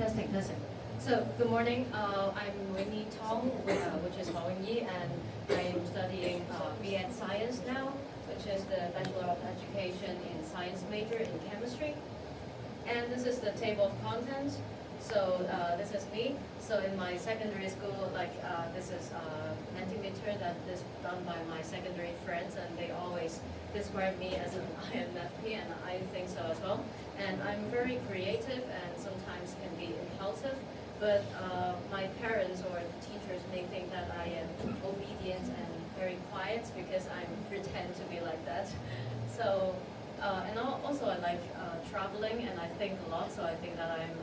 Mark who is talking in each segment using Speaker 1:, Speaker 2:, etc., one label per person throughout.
Speaker 1: Testing, testing. So, good morning. I'm Winnie Tong, which is Wang Yi, and I'm studying B.Ed Science now, which is the Bachelor of Education in Science major in chemistry. And this is the table of contents. So this is me. So in my secondary school, this is Mentimeter that is done by my secondary friends, and they always describe me as an INFP, and I think so as well. And I'm very creative and sometimes can be impulsive, but my parents or teachers may think that I am obedient and very quiet because I pretend to be like that. So, and also I like traveling, and I think a lot, so I think that I'm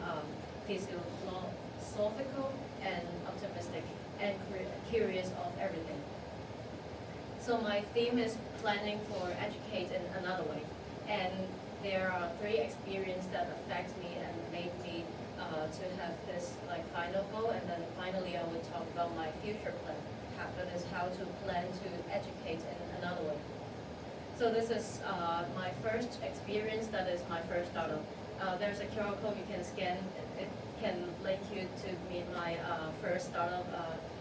Speaker 1: philosophical and optimistic and curious of everything. So my theme is planning for educate in another way. And there are 3 experiences that affect me and made me to have this final goal. And then finally I will talk about my future plan. That is how to plan to educate in another way. So this is my first experience, that is my first startup. There's a QR code you can scan. It can link you to meet my first startup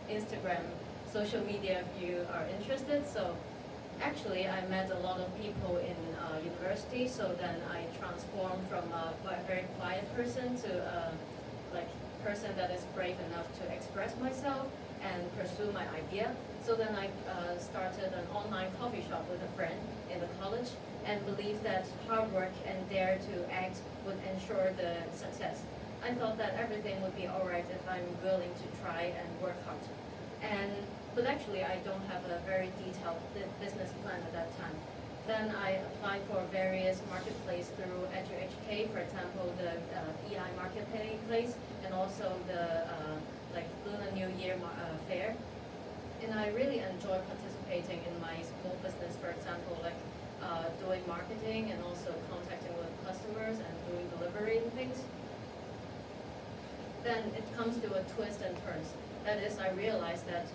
Speaker 1: Instagram social media if you are interested. So actually I met a lot of people in university, so then I transformed from a very quiet person to a person that is brave enough to express myself and pursue my idea. So then I started an online coffee shop with a friend in the college and believed that hard work and dare to act would ensure the success. I thought that everything would be alright if I'm willing to try and work hard. But actually I don't have a very detailed business plan at that time. Then I applied for various marketplaces through GEJ4031, for example, the EI marketplace, and also the Lunar New Year fair. And I really enjoy participating in my small business, for example, doing marketing and also contacting with customers and doing delivery and things. Then it comes to a twist and turns. That is, I realized that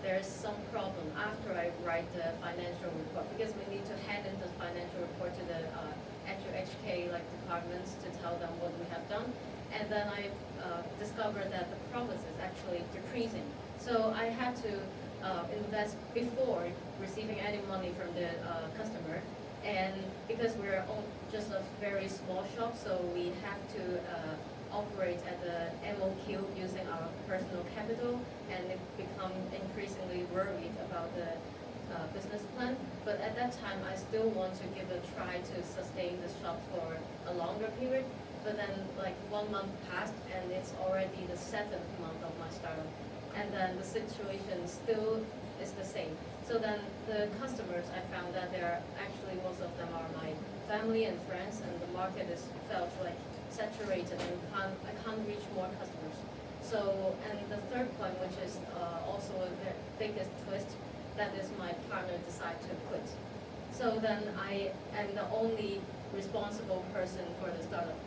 Speaker 1: there's some problem after I write the financial report, because we need to hand in the financial report to the HK departments to tell them what we have done. And then I discovered that the profits is actually decreasing. So I had to invest before receiving any money from the customer. And because we're just a very small shop, so we have to operate at the MOQ using our personal capital, and it become increasingly worried about the business plan. But at that time, I still want to give a try to sustain the shop for a longer period. But then 1 month passed, and it's already the 7th month of my startup. And then the situation still is the same. So then the customers, I found that actually most of them are my family and friends, and the market felt saturated, and I can't reach more customers. So, and the third point, which is also the biggest twist, that is my partner decided to quit. So then I am the only responsible person for the startup.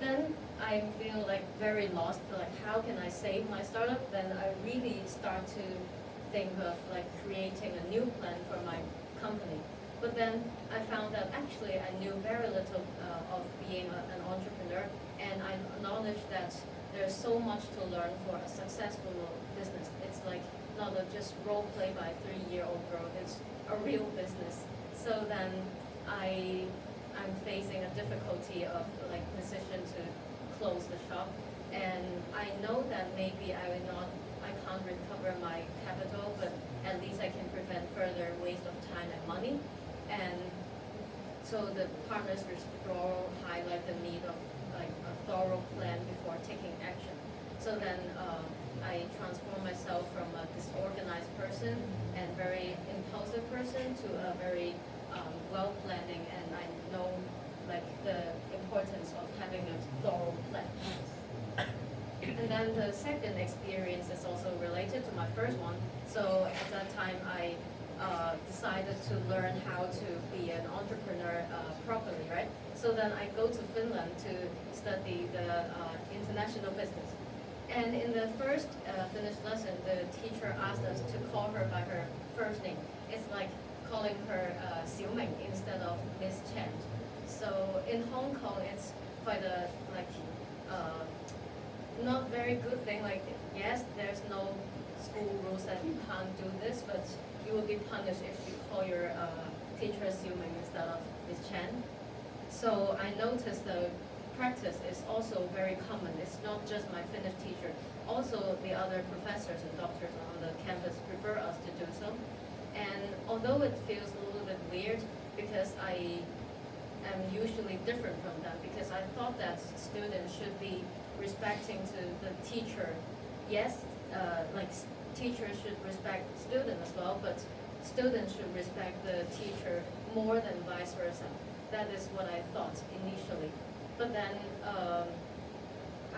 Speaker 1: Then I feel very lost, how can I save my startup? Then I really start to think of creating a new plan for my company. But then I found that actually I knew very little of being an entrepreneur, and I acknowledged that there's so much to learn for a successful business. It's not just role play by a 3-year-old girl, it's a real business. So then I'm facing a difficulty of decision to close the shop, and I know that maybe I can't recover my capital, but at least I can prevent further waste of time and money. And so the partners withdrawal highlight the need of a thorough plan before taking action. So then I transform myself from a disorganized person and very impulsive person to a very well planning, and I know the importance of having a thorough plan. And then the second experience is also related to my first one. So at that time I decided to learn how to be an entrepreneur properly, right? So then I go to Finland to study the international business. And in the first Finnish lesson, the teacher asked us to call her by her first name. It's like calling her Xiu Ming instead of Miss Chen. So in Hong Kong, it's quite a not very good thing. Like, yes, there's no school rules that you can't do this, but you will be punished if you call your teacher assuming instead of Miss Chen. So I noticed the practice is also very common. It's not just my Finnish teacher. Also, the other professors and doctors on the campus prefer us to do so. And although it feels a little bit weird because I am usually different from them, because I thought that students should be respecting to the teacher. Yes, like teachers should respect students as well, but students should respect the teacher more than vice versa. That is what I thought initially. But then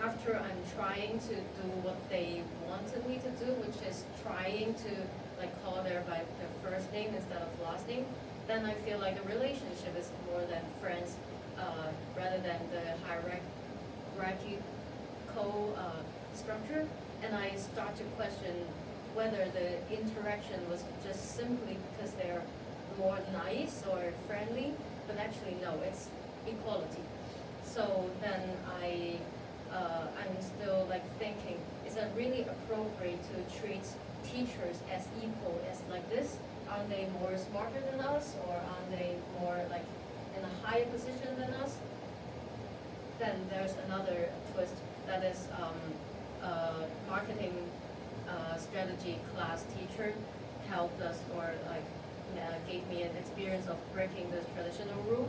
Speaker 1: after I'm trying to do what they wanted me to do, which is trying to like call their by their first name instead of last name, then I feel like the relationship is more than friends rather than the hierarchical structure. And I start to question whether the interaction was just simply because they're more nice or friendly, but actually no, it's equality. So then I'm still like thinking, is it really appropriate to treat teachers as equal as like this? Are they more smarter than us, or are they more like in a higher position than us? Then there's another twist, that is marketing strategy class teacher helped us, or like gave me an experience of breaking this traditional rule.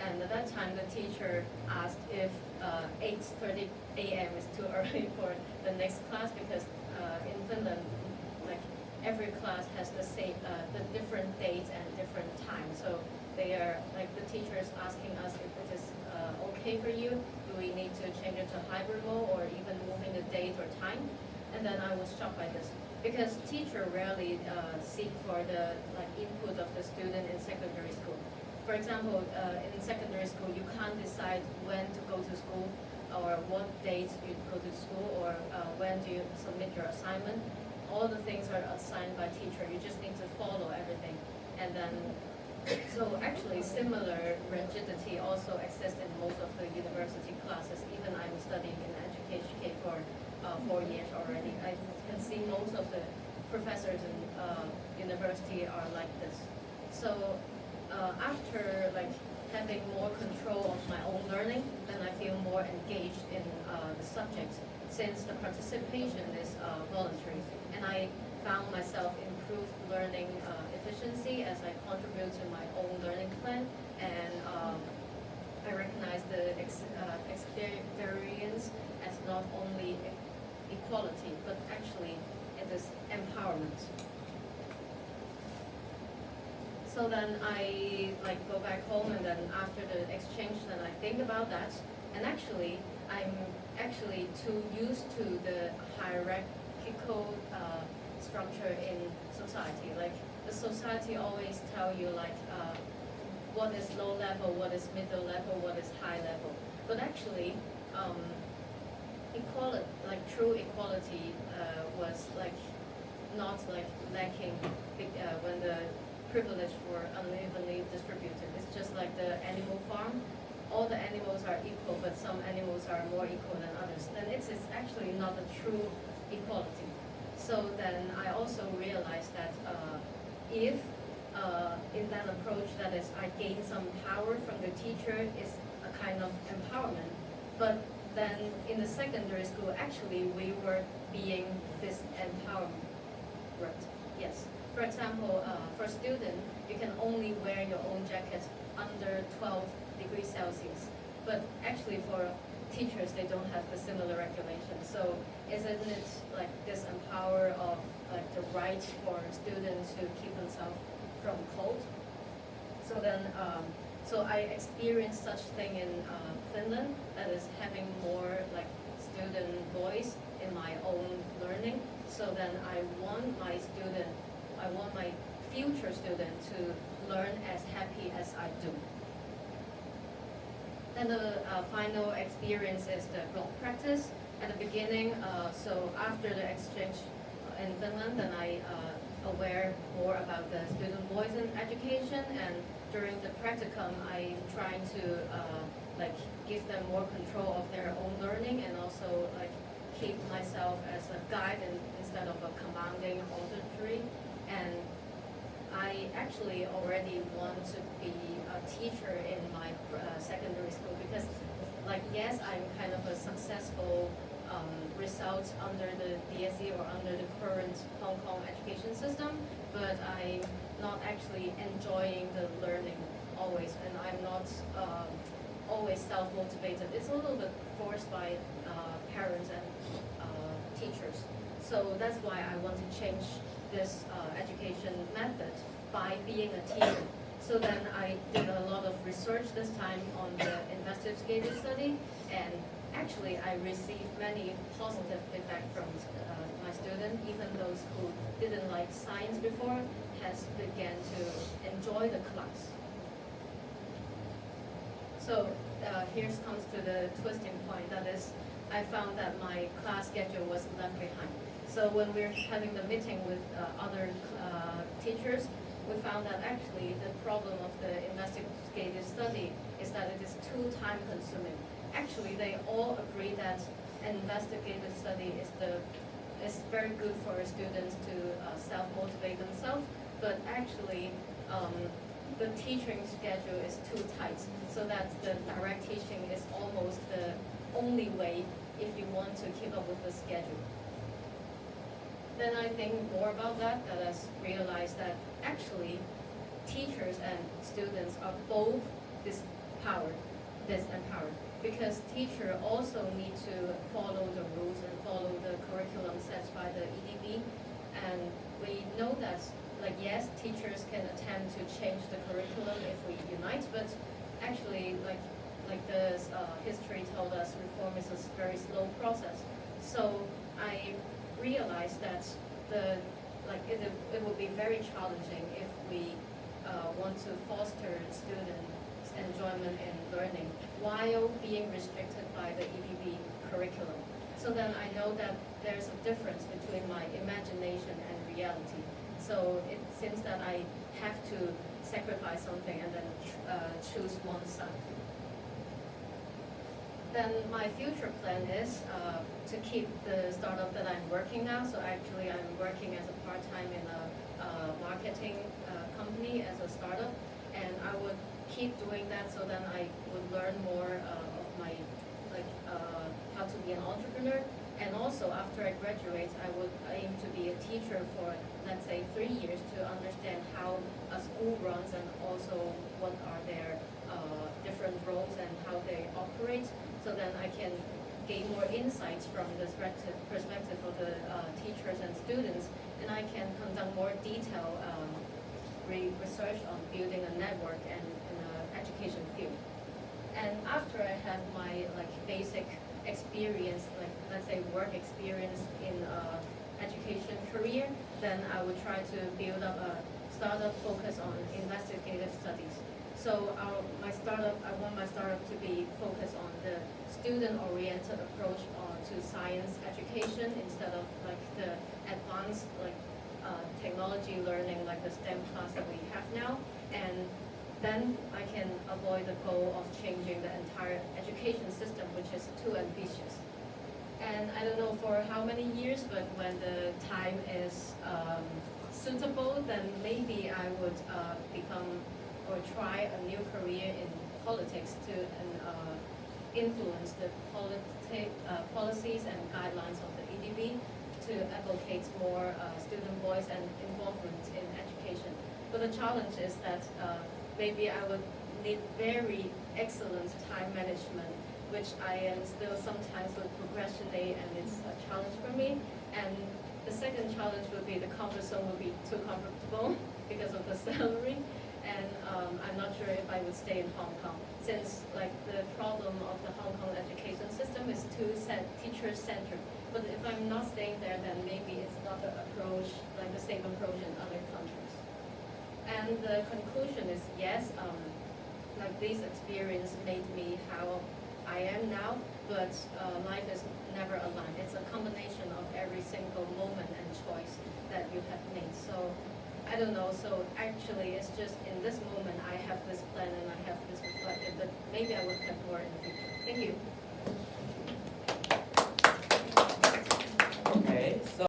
Speaker 1: And at that time, the teacher asked if 8:30 a.m. is too early for the next class, because in Finland, like every class has the same, the different dates and different times. So they are like the teacher is asking us if it is okay for you. Do we need to change it to hybrid mode, or even moving the date or time? And then I was shocked by this, because teacher rarely seek for the like input of the student in secondary school. For example, in secondary school, you can't decide when to go to school, or what dates you go to school, or when do you submit your assignment. All the things are assigned by teacher. You just need to follow everything. And then, so actually similar rigidity also exists in most of the university classes. Even I'm studying in GEJ for 4 years already. I can see most of the professors in university are like this. So after like having more control of my own learning, then I feel more engaged in the subject, since the participation is voluntary. And I found myself improved learning efficiency as I contribute to my own learning plan, and I recognize the experience as not only equality, but actually it is empowerment. So then I like go back home, and then after the exchange, then I think about that. And actually, I'm actually too used to the hierarchical structure in society. Like the society always tell you like what is low level, what is middle level, what is high level. But actually, equality, like true equality, was like not like lacking when the privilege were unevenly distributed. It's just like the animal farm. All the animals are equal, but some animals are more equal than others. Then it's actually not a true equality. So then I also realized that if in that approach, that is, I gain some power from the teacher, is a kind of empowerment. But then in the secondary school, actually we were being disempowered. Yes. For example, for student, you can only wear your own jacket under 12 degrees Celsius. But actually for teachers, they don't have the similar regulation. So isn't it like this empower of like the right for students to keep themselves from cold? So then, so I experienced such thing in Finland, that is having more like student voice in my own learning. So then I want my future student to learn as happy as I do. And the final experience is the block practice. At the beginning, so after the exchange in Finland, then I aware more about the student voice in education, and during the practicum, I'm trying to like give them more control of their own learning, and also like keep myself as a guide instead of a commanding auditory. And I actually already want to be a teacher in my secondary school, because like yes, I'm kind of a successful result under the DSE or under the current Hong Kong education system, but I'm not actually enjoying the learning always, and I'm not always self-motivated. It's a little bit forced by parents and teachers. So that's why I want to change this education method by being a teacher. So then I did a lot of research this time on the investigative study, and actually I received many positive feedback from my students. Even those who didn't like science before has began to enjoy the class. So here comes to the twisting point. That is, I found that my class schedule was left behind. So when we're having the meeting with other teachers, we found that actually the problem of the investigative study is that it is too time consuming. Actually, they all agree that investigative study is very good for students to self-motivate themselves, but actually the teaching schedule is too tight, so that the direct teaching is almost the only way if you want to keep up with the schedule. Then I think more about that, I realized that actually teachers and students are both disempowered, because teachers also need to follow the rules and follow the curriculum set by the EDB, and we know that like yes, teachers can attempt to change the curriculum if we unite, but actually like the history told us, reform is a very slow process. So I realized that it would be very challenging if we want to foster students' enjoyment in learning while being restricted by the EPB curriculum. So then I know that there's a difference between my imagination and reality. So it seems that I have to sacrifice something and then choose one side. Then my future plan is to keep the startup that I'm working now. So actually I'm working as a part-time in a marketing company as a startup, and I would keep doing that, so then I would learn more of my how to be an entrepreneur. And also after I graduate, I would aim to be a teacher for, let's say, 3 years to understand how a school runs and also what are their different roles and how they operate. So then I can gain more insights from the perspective of the teachers and students, and I can conduct more detailed research on building a network and in the education field. And after I have my basic experience, let's say work experience in education career, then I would try to build up a startup focused on investigative studies. So I want my startup to be focused on the student-oriented approach to science education instead of the advanced technology learning like the STEM class that we have now. And then I can avoid the goal of changing the entire education system, which is too ambitious. And I don't know for how many years, but when the time is suitable, then maybe I would become or try a new career in politics to influence the policies and guidelines of the EDB to advocate more student voice and involvement in education. But the challenge is that maybe I would need very excellent time management, which I am still sometimes would procrastinate, and it's a challenge for me. And the second challenge would be the comfort zone would be too comfortable because of the salary. And I'm not sure if I would stay in Hong Kong, since the problem of the Hong Kong education system is too teacher-centered. But if I'm not staying there, then maybe it's not the approach, the same approach in other countries. And the conclusion is yes, this experience made me how I am now, but life is never aligned. It's a combination of every single moment and choice that you have made. So I don't know, so actually it's just in this moment I have this plan and I have this reflected, but maybe I will have more in the future. Thank you.